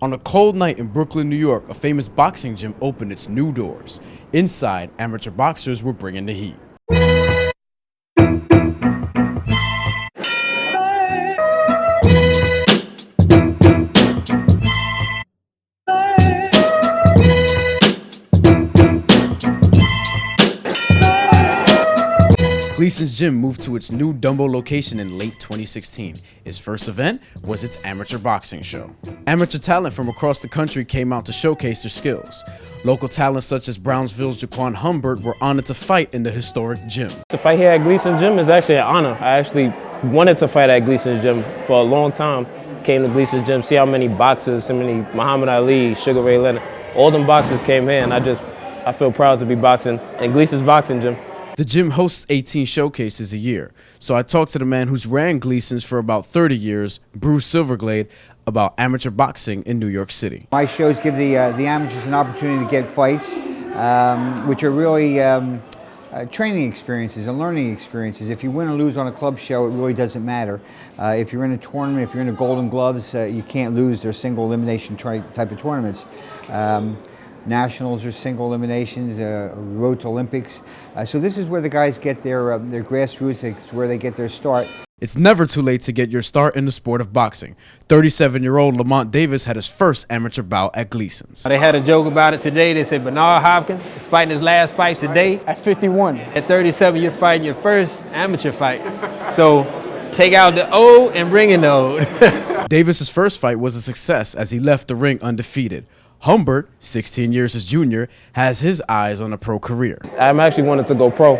On a cold night in Brooklyn, New York, a famous boxing gym opened its new doors. Inside, amateur boxers were bringing the heat. Gleason's gym moved to its new Dumbo location in late 2016. Its first event was its amateur boxing show. Amateur talent from across the country came out to showcase their skills. Local talents such as Brownsville's Jaquan Humbert were honored to fight in the historic gym. To fight here at Gleason Gym is actually an honor. I actually wanted to fight at Gleason Gym for a long time. Came to Gleason Gym, see how many boxers, so many Muhammad Ali, Sugar Ray Leonard, all them boxers came here, and I feel proud to be boxing in Gleason's boxing gym. The gym hosts 18 showcases a year, so I talked to the man who's ran Gleason's for about 30 years, Bruce Silverglade, about amateur boxing in New York City. My shows give the amateurs an opportunity to get fights, which are really training experiences and learning experiences. If you win or lose on a club show, it really doesn't matter. If you're in a tournament, if you're in a Golden Gloves, you can't lose. They're single elimination type of tournaments. Nationals are single eliminations, road to Olympics. So this is where the guys get their grassroots, it's where they get their start. It's never too late to get your start in the sport of boxing. 37-year-old Lamont Davis had his first amateur bout at Gleason's. They had a joke about it today. They said Bernard Hopkins is fighting his last fight today. At 51. At 37, you're fighting your first amateur fight. So take out the old and bring in the old. Davis's first fight was a success as he left the ring undefeated. Humbert, 16 years his junior, has his eyes on a pro career. I'm actually wanted to go pro.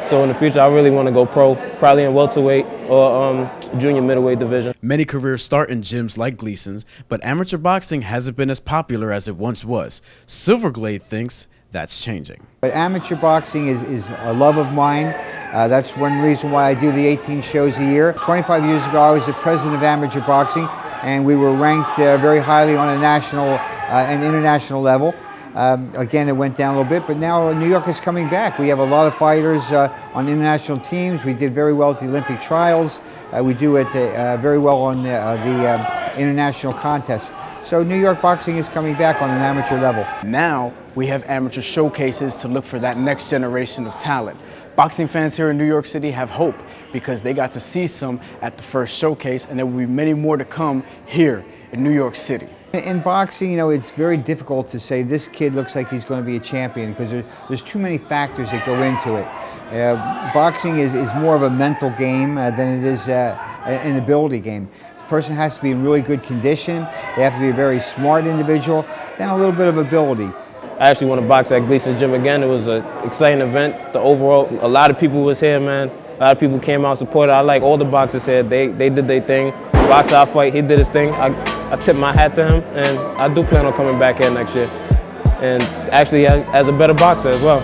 So in the future, I really want to go pro, probably in welterweight or junior middleweight division. Many careers start in gyms like Gleason's, but amateur boxing hasn't been as popular as it once was. Silverglade thinks that's changing. But amateur boxing is a love of mine. That's one reason why I do the 18 shows a year. 25 years ago, I was the president of amateur boxing, and we were ranked very highly on a national and international level. Again, it went down a little bit, but now New York is coming back. We have a lot of fighters on international teams. We did very well at the Olympic trials. We do it very well on the international contests. So New York boxing is coming back on an amateur level. Now we have amateur showcases to look for that next generation of talent. Boxing fans here in New York City have hope because they got to see some at the first showcase, and there will be many more to come here in New York City. In boxing, you know, it's very difficult to say this kid looks like he's going to be a champion because there's too many factors that go into it. Boxing is more of a mental game than it is an ability game. The person has to be in really good condition. They have to be a very smart individual, then a little bit of ability. I actually want to box at Gleason's Gym again. It was an exciting event. A lot of people was here, man. A lot of people came out supported. I like all the boxers here. They did their thing. The boxer I fight, he did his thing. I tip my hat to him, and I do plan on coming back here next year. And actually as a better boxer as well.